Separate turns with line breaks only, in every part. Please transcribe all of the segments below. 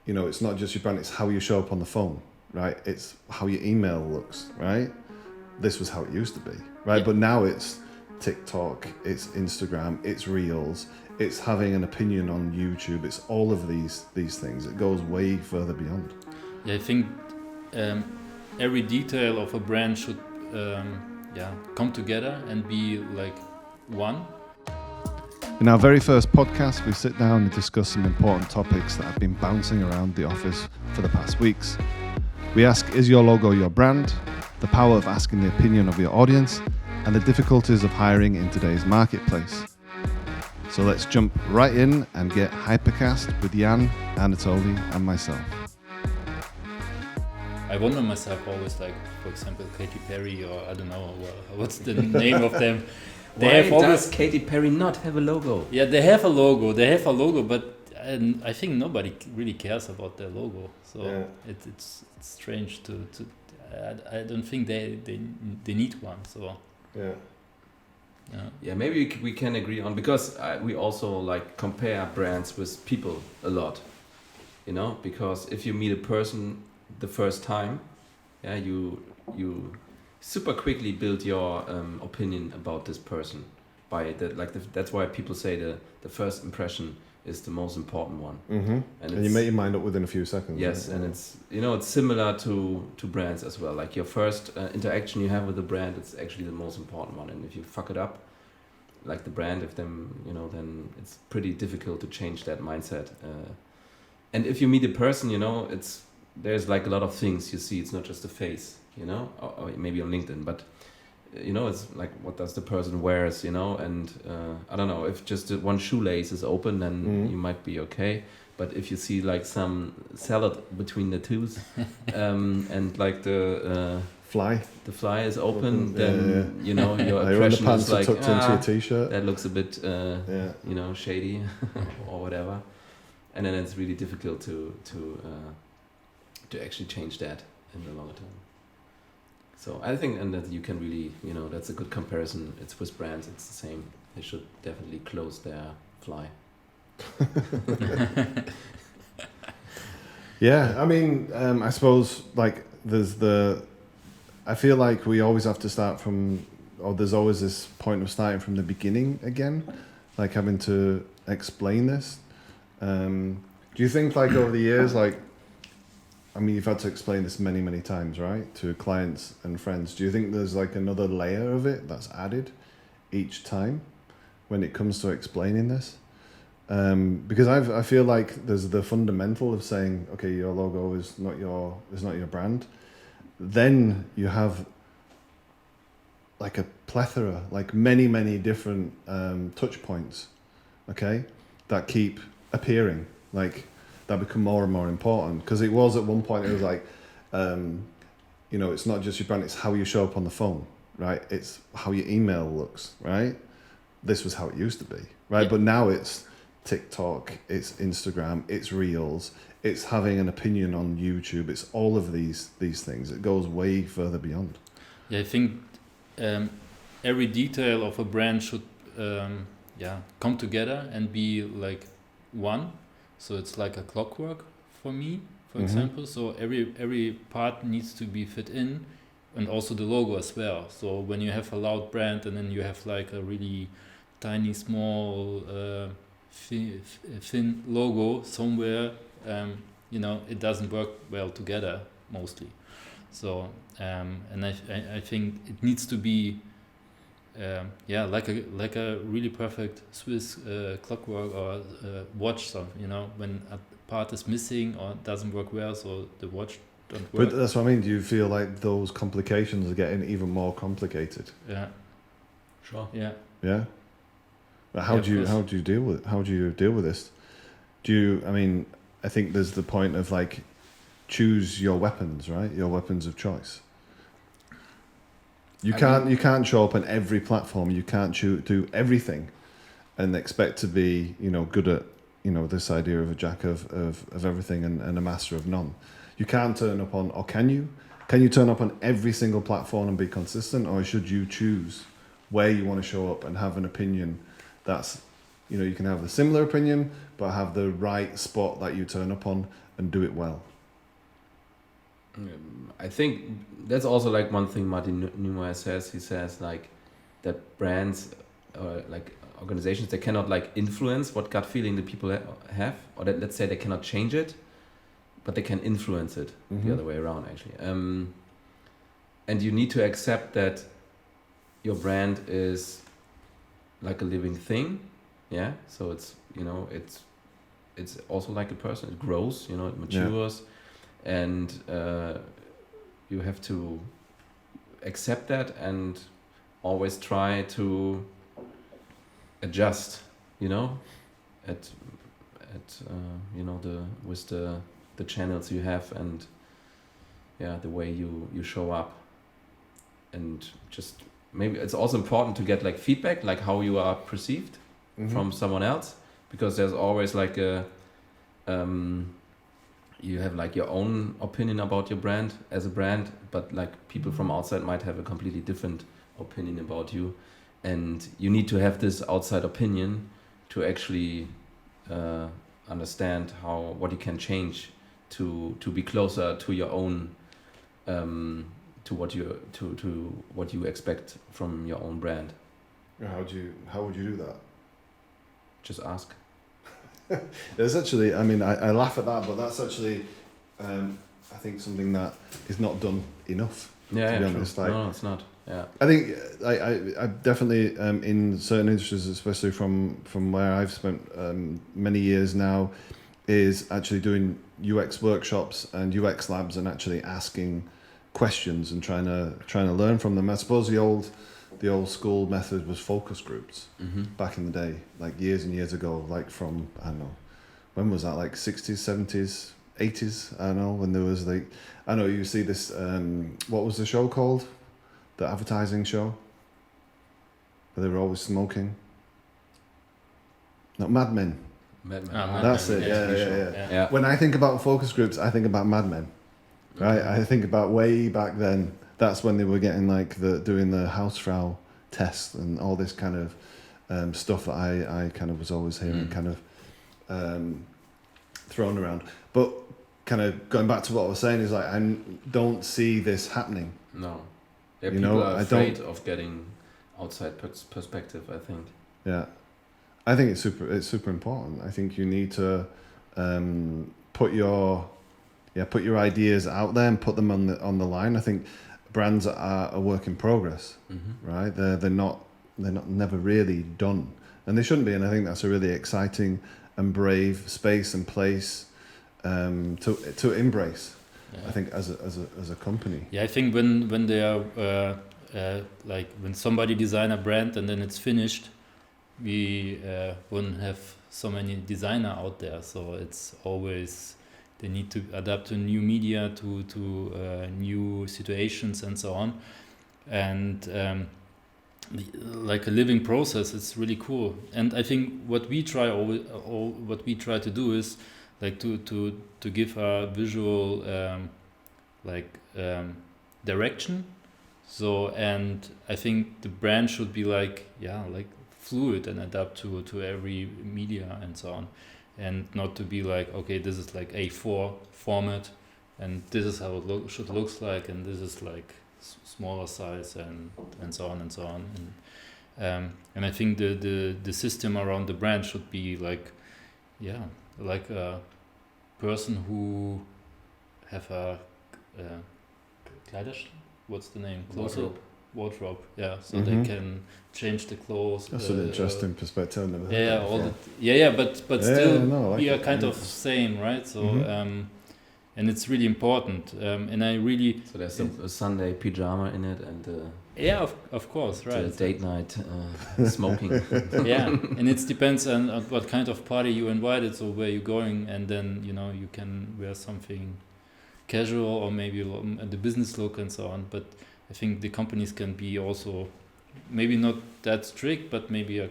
it's not just your brand, it's how you show up on the phone, right? It's how your email looks, right? This was how it used to be, right? But now it's TikTok, it's Instagram, it's Reels, it's having an opinion on YouTube, it's all of these things. It goes way further beyond.
Yeah, I think every detail of a brand should come together and be like one.
In our very first podcast, we sit down and discuss some important topics that have been bouncing around the office for the past weeks. We ask, is your logo your brand? The power of asking the opinion of your audience, and the difficulties of hiring in today's marketplace. So let's jump right in and get hypercast with Jan, Anatoly, and myself.
I wonder myself always, like, for example, Katy Perry, or I don't know, what's the name of them?
Why does Katy Perry not have a logo?
Yeah, they have a logo, but I think nobody really cares about their logo. So yeah. It's strange to I don't think they need one. So
yeah, maybe we can agree on, because we also like compare brands with people a lot, because if you meet a person the first time, you super quickly build your opinion about this person by that's why people say the first impression is the most important one.
Mm-hmm. And you make your mind up within a few seconds.
Yes, right? And it's similar to brands as well. Like your first interaction you have with the brand, it's actually the most important one. And if you fuck it up, like the brand, then it's pretty difficult to change that mindset. And if you meet a person, there's like a lot of things you see. It's not just the face, or maybe on LinkedIn, but it's like, what does the person wears, and I don't know, if just one shoelace is open, then you might be okay. But if you see like some salad between the tooth, and like the fly is open, then your impression is like,
tucked into your t-shirt.
That looks a bit shady or whatever, and then it's really difficult to actually change that in the long term. So I think, and that you can really, that's a good comparison. It's with brands, it's the same. They should definitely close their fly.
Yeah, I mean, I suppose like I feel like we always have to start from, or there's always this point of starting from the beginning again, like having to explain this. Do you think like over the years, you've had to explain this many, many times, right, to clients and friends. Do you think there's like another layer of it that's added each time when it comes to explaining this? Because I feel like there's the fundamental of saying, okay, your logo is not your brand. Then you have like a plethora, like many, many different touch points, okay, that keep appearing, like that become more and more important. Because it was at one point, it was like, it's not just your brand, it's how you show up on the phone, right? It's how your email looks, right? This was how it used to be, right? Yeah. But now it's TikTok, it's Instagram, it's Reels, it's having an opinion on YouTube, it's all of these things. It goes way further beyond.
Yeah, I think every detail of a brand should come together and be like one. So it's like a clockwork for me, for example. So every part needs to be fit in, and also the logo as well. So when you have a loud brand and then you have like a really tiny, small, thin logo somewhere, it doesn't work well together mostly. So and I think it needs to be like a really perfect Swiss clockwork or watch. So when a part is missing or doesn't work well, so the watch don't work.
But that's what I mean. Do you feel like those complications are getting even more complicated?
Yeah.
Sure.
Yeah.
Yeah. But how do you deal with this? I think there's the point of like, choose your weapons, right? Your weapons of choice. You can't show up on every platform. You can't do everything, and expect to be good at this idea of a jack of everything and a master of none. You can't turn up on, or can you? Can you turn up on every single platform and be consistent, or should you choose where you want to show up and have an opinion that's You know, you can have a similar opinion, but have the right spot that you turn up on and do it well.
I think that's also like one thing Martin Neumeyer says. He says like that brands or like organizations, they cannot like influence what gut feeling the people have, or that, let's say, they cannot change it, but they can influence it the other way around actually. And you need to accept that your brand is like a living thing, yeah. So it's, you know, it's also like a person. It grows, you know, it matures, and you have to accept that and always try to adjust, you know, at you know, with the channels you have, and the way you show up. And just maybe it's also important to get like feedback, like how you are perceived from someone else, because there's always like a you have like your own opinion about your brand as a brand, but like people from outside might have a completely different opinion about you, and you need to have this outside opinion to actually understand what you can change to be closer to your own to what you expect from your own brand.
How would you do that?
Just ask.
There's actually, I mean, I laugh at that, but that's actually, I think something that is not done enough. To be honest, like,
no, it's not. Yeah,
I think I definitely in certain industries, especially from where I've spent many years now, is actually doing UX workshops and UX labs and actually asking questions and trying to learn from them. I suppose the old school method was focus groups back in the day, like years and years ago, like from, I don't know, when was that, like 60s, 70s, 80s, I don't know, when there was like, I know you see this, what was the show called? The advertising show? Where they were always smoking? No, Mad Men. That's it, yeah. When I think about focus groups, I think about Mad Men, right? I think about way back then. That's when they were getting like doing the Hausfrau test and all this kind of stuff that I kind of was always hearing kind of thrown around. But kind of going back to what I was saying is like, I don't see this happening.
No. Yeah, people are afraid of getting outside perspective, I think. Yeah.
I think it's super important. I think you need to put your ideas out there and put them on the line. I think brands are a work in progress, right? They're not never really done, and they shouldn't be. And I think that's a really exciting and brave space and place to embrace. Yeah. I think as a company.
Yeah, I think when they are like when somebody design a brand and then it's finished, we wouldn't have so many designer out there. So it's always they need to adapt to new media, to new situations and so on, and like a living process. It's really cool. And I think what we try to do is like to give a visual direction. So, and I think the brand should be like fluid and adapt to every media and so on, and not to be like, okay, this is like A4 format and this is how it should looks like, and this is like smaller size and so on and so on. And I think the system around the brand should be like a person who have a Kleiderschrank, what's the name? Wardrobe. Yeah, so they can change the clothes.
That's an interesting perspective.
But still we are kind of same, right? So and it's really important. And I really
so there's a Sunday pajama in it, and
of course, right.
The date night smoking.
Yeah, and it depends on what kind of party you invited, so where you're going, and then you can wear something casual or maybe the business look and so on. But I think the companies can be also maybe not that strict, but maybe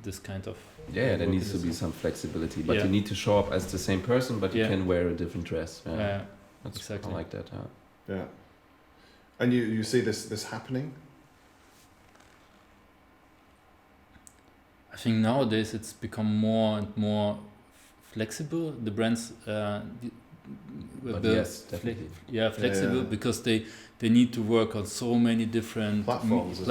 this kind of
there needs to be some flexibility, but you need to show up as the same person, but you can wear a different dress. That's exactly. I like that.
Yeah. And you see this happening?
I think nowadays it's become more and more flexible. The brands,
But
the
yes, definitely.
flexible because they need to work on so many different
Platforms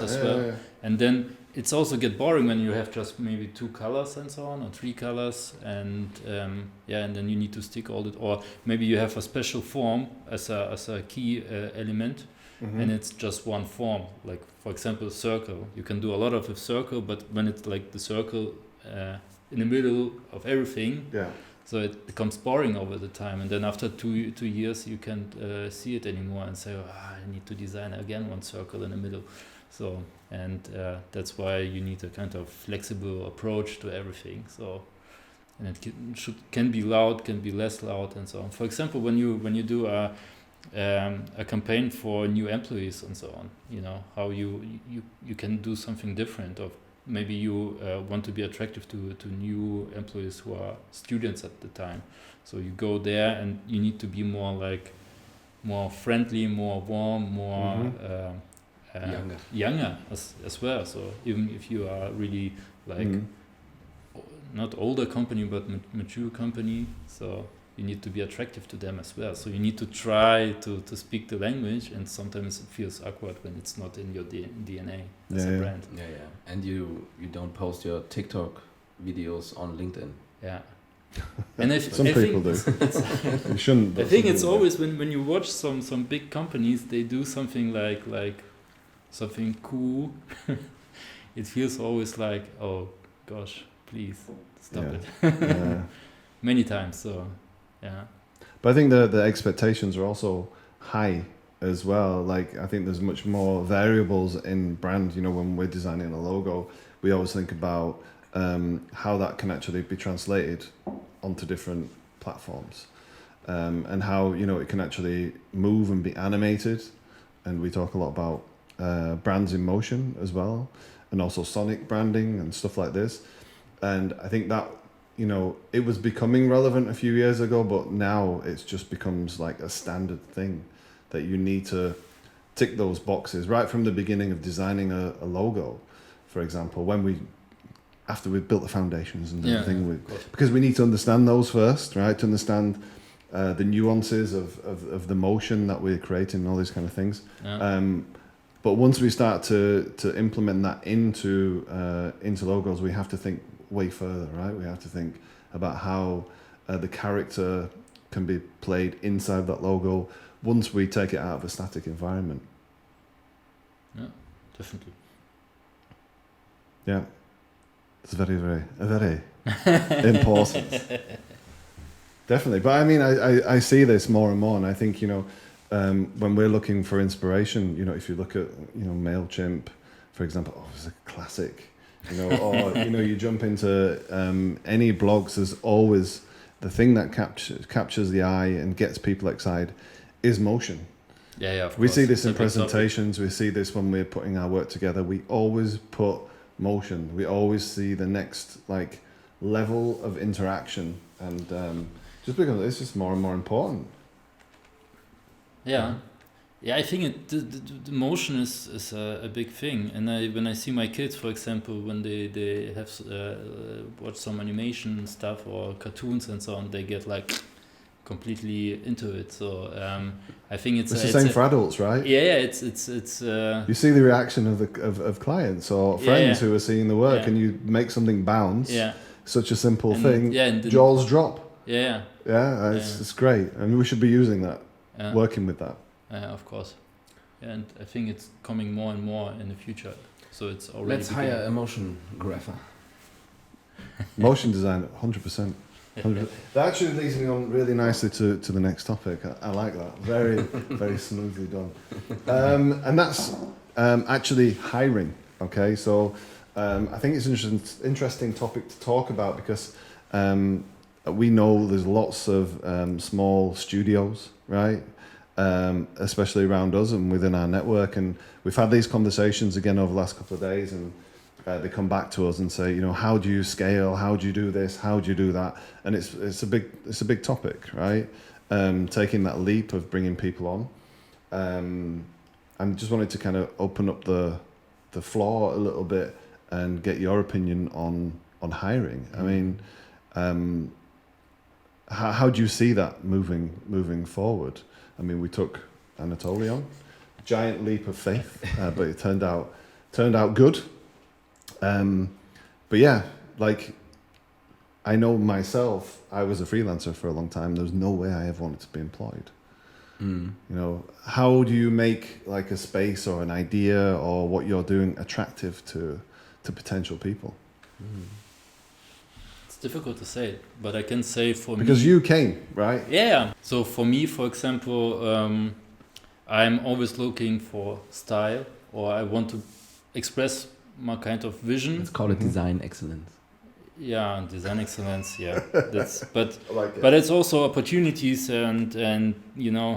as well. And then it's also get boring when you have just maybe 2 colors and so on, or 3 colors, and and then you need to stick all it, or maybe you have a special form as a key element, and it's just one form. Like for example, circle. You can do a lot of a circle, but when it's like the circle in the middle of everything, so it becomes boring over the time. And then after two years, you can't see it anymore and say, I need to design again one circle in the middle. So, and that's why you need a kind of flexible approach to everything. So, and it can be loud, can be less loud, and so on. For example, when you do a campaign for new employees and so on, you know how you can do something different. Of maybe you want to be attractive to new employees who are students at the time. So you go there and you need to be more friendly, more warm, more. Younger as well. So even if you are really not older company but mature company, so you need to be attractive to them as well. So you need to try to speak the language, and sometimes it feels awkward when it's not in your DNA as a brand.
And you don't post your TikTok videos on LinkedIn.
And
some people do. You shouldn't.
I think it's always when you watch some big companies, they do something like something cool. It feels always like, oh gosh, please stop it. Many times. So
but I think the expectations are also high as well. Like I think there's much more variables in brand. You know, when we're designing a logo, we always think about how that can actually be translated onto different platforms, and how it can actually move and be animated. And we talk a lot about brands in motion as well, and also sonic branding and stuff like this. And I think that it was becoming relevant a few years ago, but now it's just becomes like a standard thing that you need to tick those boxes right from the beginning of designing a logo. For example, after we've built the foundations and everything, because we need to understand those first, right? To understand the nuances of the motion that we're creating and all these kind of things. But once we start to implement that into logos, we have to think way further, right? We have to think about how the character can be played inside that logo once we take it out of a static environment.
Yeah, definitely.
Yeah, it's very important. Definitely, but I mean, I see this more and more, and I think when we're looking for inspiration, if you look at MailChimp, for example, it's a classic. Or you jump into any blogs. There's always the thing that captures the eye and gets people excited is motion.
Of
we
course.
see this in presentations. We see this when we're putting our work together. We always put motion. We always see the next level of interaction, and just because it's just more and more important.
I think the motion is a big thing, and when I see my kids, for example, when they have watched some animation stuff or cartoons and so on, they get completely into it. So I think it's
the same for adults, right?
It's
you see the reaction of clients or friends who are seeing the work, and you make something bounce. Such a simple thing. Jaws drop. It's great, and we should be using that, working with that.
Of course, and I think it's coming more and more in the future. So it's already.
Let's hire a motion grapher.
Motion design, 100%. That actually leads me on really nicely to the next topic. I like that. Very, very smoothly done. And that's actually hiring. Okay, so I think it's an interesting topic to talk about because we know there's lots of small studios, right? Especially around us and within our network, and we've had these conversations again over the last couple of days, and they come back to us and say, how do you scale? How do you do this? How do you do that? And it's a big topic, right? Taking that leap of bringing people on. I just wanted to kind of open up the floor a little bit and get your opinion on hiring. I mean, how do you see that moving forward? I mean, we took Anatoly on, giant leap of faith, but it turned out good. But yeah, like, I know myself, I was a freelancer for a long time. There's no way I ever wanted to be employed. You know, how do you make like a space or an idea or what you're doing attractive to potential people?
It's difficult to say, but I can say for me...
Because you came, right?
Yeah. So for me, for example, I'm always looking for style, or I want to express my kind of vision.
Let's call it design excellence.
Yeah, design excellence. Yeah, that's but
I like it.
but it's also opportunities and you know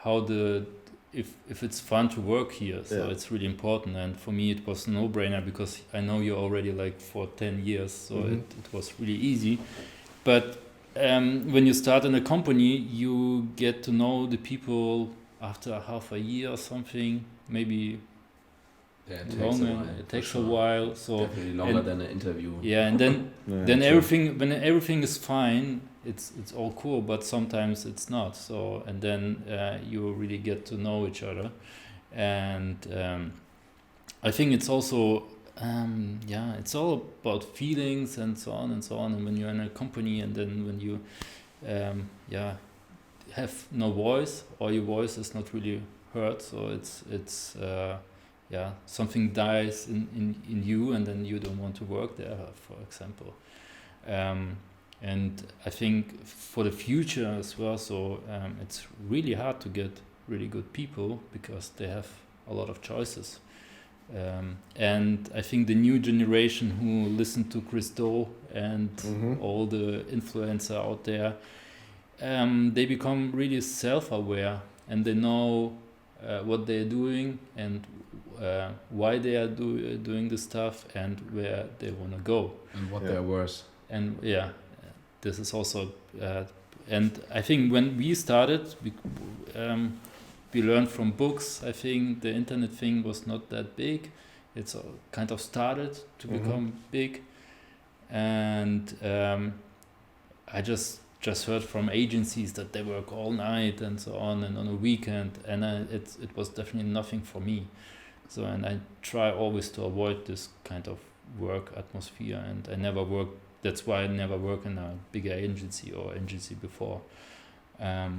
how the if it's fun to work here. So it's really important. And for me, it was no brainer because I know you already like for 10 years, so it was really easy. But when you start in a company, you get to know the people after half a year or something, maybe.
Yeah, it
Longer. It takes a while. So
definitely longer than an interview.
Yeah, and then then everything when everything is fine, it's all cool. But sometimes it's not. So and then you really get to know each other, and I think it's also it's all about feelings and so on and so on. And when you're in a company, and then when you have no voice or your voice is not really heard, so it's something dies in you, and then you don't want to work there, for example. And I think for the future as well, so it's really hard to get really good people because they have a lot of choices. And I think the new generation who listen to Chris Do and all the influencer out there, they become really self-aware, and they know what they're doing and why they are doing this stuff and where they want to go
and what they're worth.
And this is also and I think when we started, we learned from books. I think the internet thing was not that big. It's kind of started to become big, and I just heard from agencies that they work all night and so on, and on a weekend, and it was definitely nothing for me. So, and I try always to avoid this kind of work atmosphere, and I never work. That's why I never work in a bigger agency or agency before. I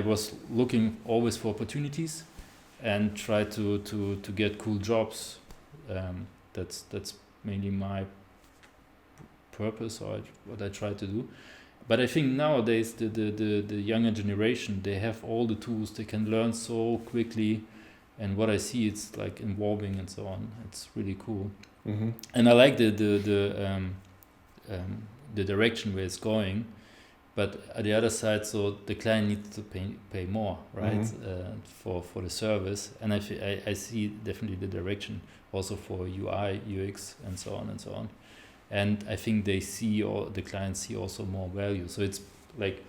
was looking always for opportunities and try to get cool jobs. That's mainly my purpose, or what I try to do. But I think nowadays the younger generation, they have all the tools, they can learn so quickly, and what I see, it's like involving and so on. It's really cool, and I like the direction where it's going. But at the other side, so the client needs to pay more, right, for the service, and I see definitely the direction also for UI, UX, and so on and so on. And I think they see, or the clients see also more value. So it's like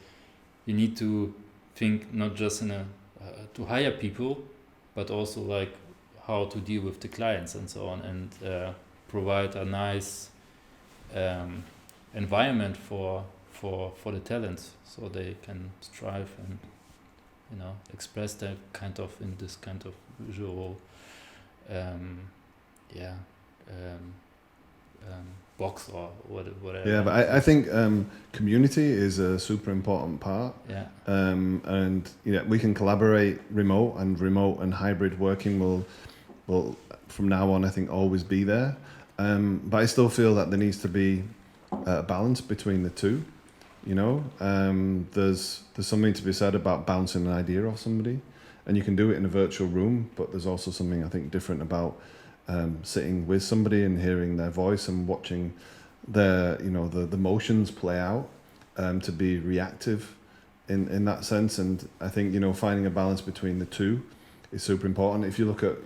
you need to think not just to hire people, but also like how to deal with the clients and so on, and provide a nice environment for the talents, so they can strive and express their kind of in this kind of visual box or whatever.
Yeah, but I think community is a super important part.
Yeah.
And we can collaborate remote and hybrid working will from now on, I think, always be there. But I still feel that there needs to be a balance between the two. There's something to be said about bouncing an idea off somebody, and you can do it in a virtual room, but there's also something I think different about sitting with somebody and hearing their voice and watching their the motions play out, to be reactive in that sense. And I think finding a balance between the two is super important. If you look at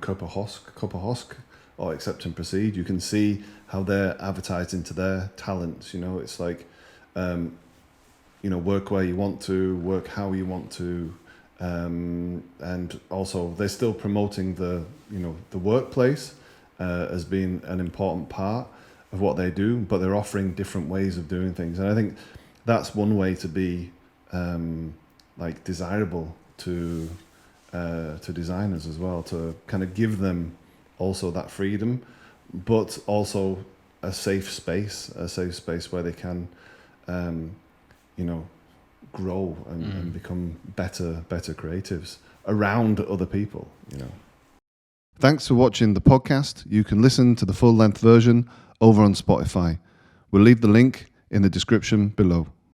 Copa-Hosk or Accept and Proceed, you can see how they're advertised into their talents. It's like work where you want to, work how you want to, and also they're still promoting the workplace as being an important part of what they do, but they're offering different ways of doing things, and I think that's one way to be like desirable to designers as well, to kind of give them also that freedom, but also a safe space where they can grow and become better creatives around other people. Thanks for watching the podcast. You can listen to the full length version over on Spotify. We'll leave the link in the description below.